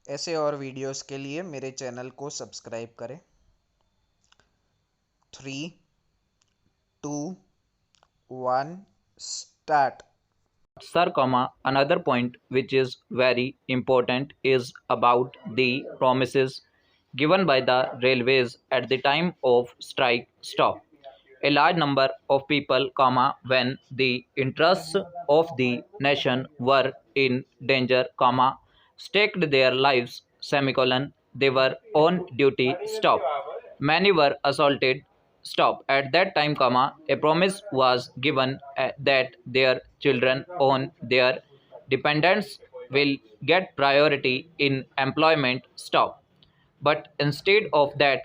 ऐसे और वीडियोस के लिए मेरे चैनल को सब्सक्राइब करें। 3, 2, 1, start. Sir, another point which is very important is about the promises given by the railways at the time of strike stop. A large number of people, when the interests of the nation were in danger, staked their lives, they were on duty, stop. Many were assaulted, stop. At that time, a promise was given that their children on their dependents will get priority in employment, stop. But instead of that,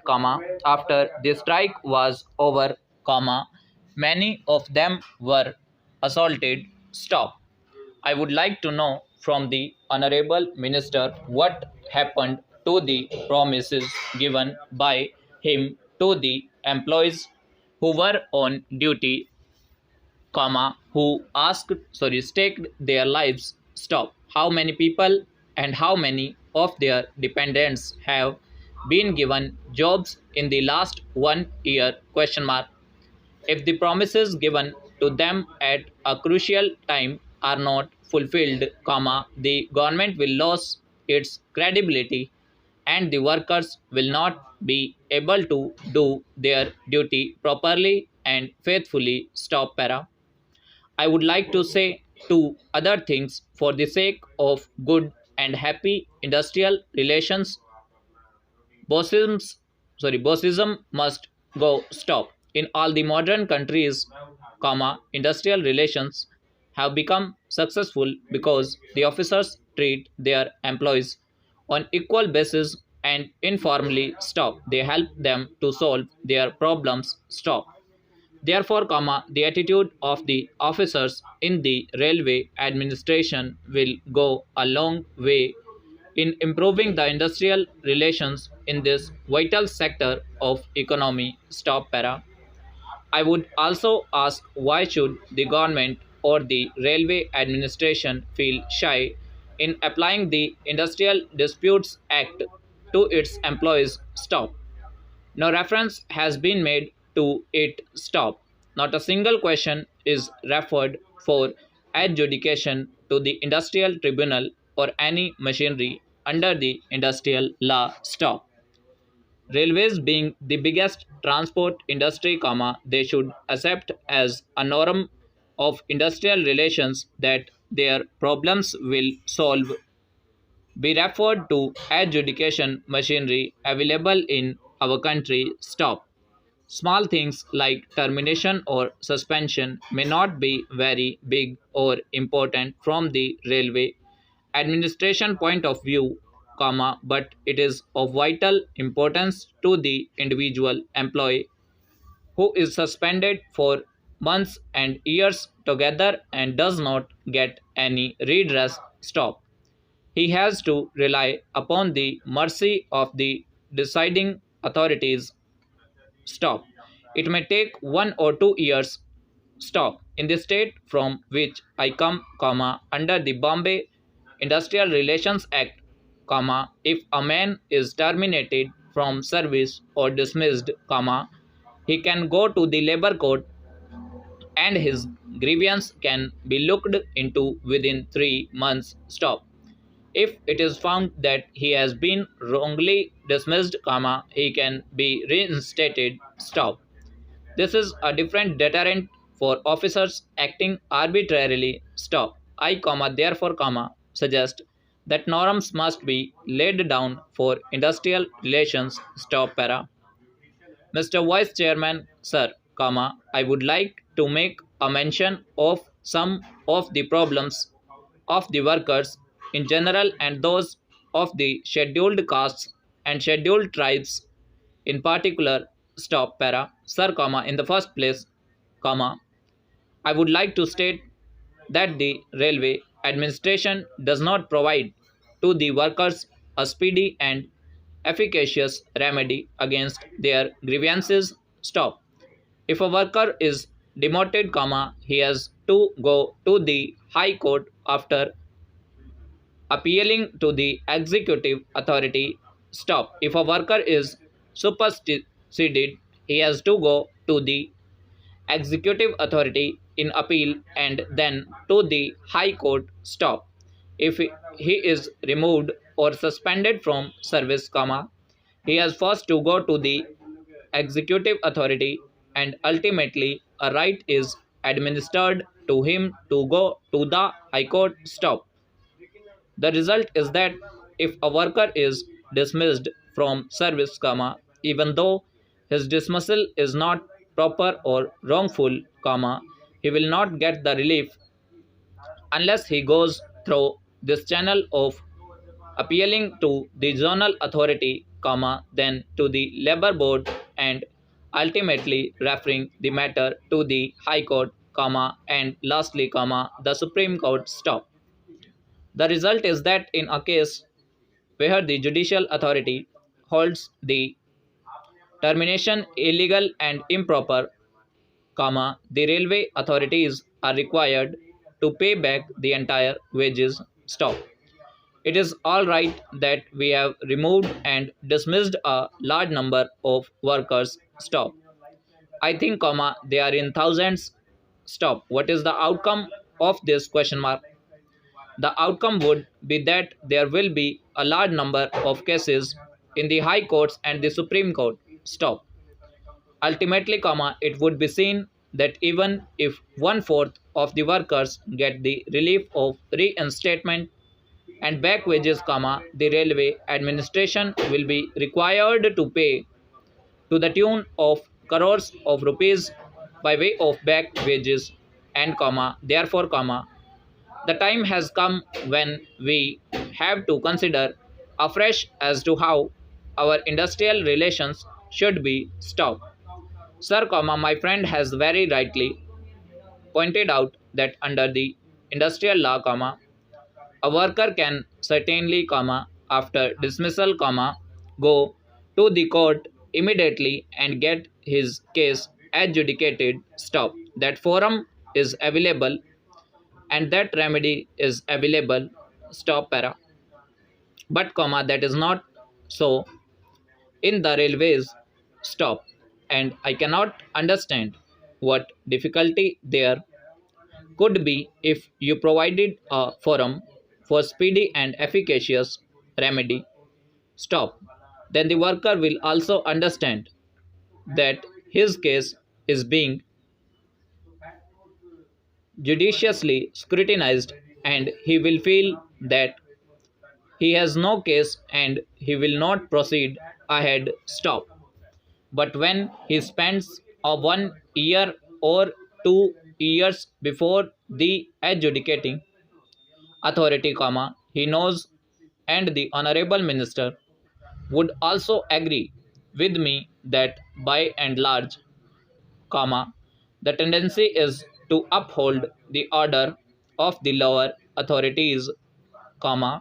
after the strike was over, many of them were assaulted, stop. I would like to know from the Honorable Minister what happened to the promises given by him to the employees who were on duty, who staked their lives, stop. How many people and how many of their dependents have been given jobs in the last 1 year, question mark. If the promises given to them at a crucial time are not fulfilled, the government will lose its credibility and the workers will not be able to do their duty properly and faithfully, stop para. I would like to say two other things for the sake of good and happy industrial relations. Bossism must go, stop. In all the modern countries, industrial relations have become successful because the officers treat their employees on equal basis and informally, stop. They help them to solve their problems, stop. Therefore, the attitude of the officers in the railway administration will go a long way in improving the industrial relations in this vital sector of economy, stop para. I would also ask, why should the government or the railway administration feel shy in applying the Industrial Disputes Act to its employees, stop. No reference has been made to it, stop. Not a single question is referred for adjudication to the industrial tribunal or any machinery under the industrial law, stop. Railways being the biggest transport industry, they should accept as a norm of industrial relations that their problems will solve be referred to adjudication machinery available in our country, stop. Small things like termination or suspension may not be very big or important from the railway administration point of view, but it is of vital importance to the individual employee who is suspended for months and years together and does not get any redress, stop. He has to rely upon the mercy of the deciding authorities, stop. It may take 1 or 2 years, stop. In the state from which I come, under the Bombay Industrial Relations Act, if a man is terminated from service or dismissed, he can go to the labor court and his grievance can be looked into within 3 months, stop. If it is found that he has been wrongly dismissed, he can be reinstated, stop. This is a different deterrent for officers acting arbitrarily, stop. I, therefore, suggest that norms must be laid down for industrial relations, stop para. Mr. Vice Chairman, sir, I would like to make a mention of some of the problems of the workers in general and those of the scheduled castes and scheduled tribes in particular, stop para. Sir, in the first place, I would like to state that the railway administration does not provide to the workers a speedy and efficacious remedy against their grievances, stop. If a worker is demoted, he has to go to the High Court after appealing to the executive authority. Stop. If a worker is superseded, he has to go to the executive authority in appeal and then to the high court. Stop. If he is removed or suspended from service, comma, he has first to go to the executive authority and ultimately a right is administered to him to go to the high court. Stop. The result is that if a worker is dismissed from service, comma, even though his dismissal is not proper or wrongful, comma, he will not get the relief unless he goes through this channel of appealing to the zonal authority, comma, then to the labor board and ultimately referring the matter to the high court, comma, and lastly, comma, the Supreme Court. Stop. The result is that in a case where the judicial authority holds the termination illegal and improper, comma, the railway authorities are required to pay back the entire wages. Stop. It is all right that we have removed and dismissed a large number of workers. Stop. I think, comma, they are in thousands. Stop. What is the outcome of this question mark? The outcome would be that there will be a large number of cases in the high courts and the Supreme Court. Stop. Ultimately, comma, it would be seen that even if one-fourth of the workers get the relief of reinstatement and back wages, comma, the railway administration will be required to pay to the tune of crores of rupees by way of back wages and, comma, therefore, comma, the time has come when we have to consider afresh as to how our industrial relations should be stopped. Sir, comma, my friend has very rightly pointed out that under the industrial law, comma, a worker can certainly, comma, after dismissal, comma, go to the court immediately and get his case adjudicated. Stop. That forum is available and that remedy is available. Stop para. But, comma, that is not so in the railways. Stop. And I cannot understand what difficulty there could be if you provided a forum for speedy and efficacious remedy. Stop. Then the worker will also understand that his case is being judiciously scrutinized and he will feel that he has no case and he will not proceed ahead. Stop. But when he spends a 1 year or 2 years before the adjudicating authority, comma, he knows, and the honorable minister would also agree with me that by and large, comma, the tendency is to uphold the order of the lower authorities, comma,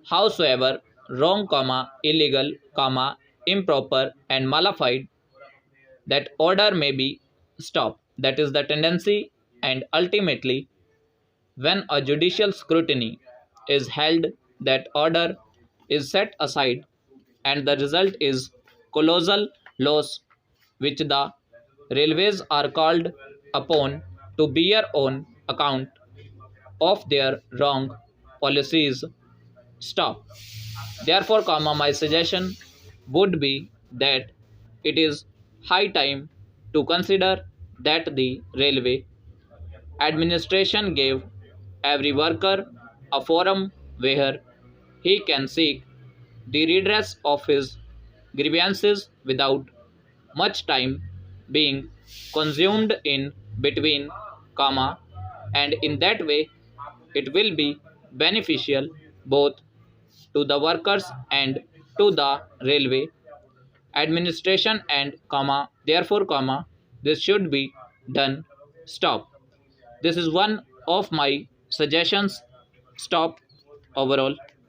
howsoever wrong, comma, illegal, comma, improper and malified that order may be. Stop. That is the tendency, and ultimately when a judicial scrutiny is held, that order is set aside and the result is colossal loss which the railways are called upon to bear on account of their wrong policies. Stop. Therefore, comma, my suggestion would be that it is high time to consider that the railway administration gave every worker a forum where he can seek the redress of his grievances without much time being consumed in between, comma, and in that way it will be beneficial both to the workers and to the railway administration and, comma, therefore, comma, this should be done. Stop. This is one of my suggestions. Stop. Overall.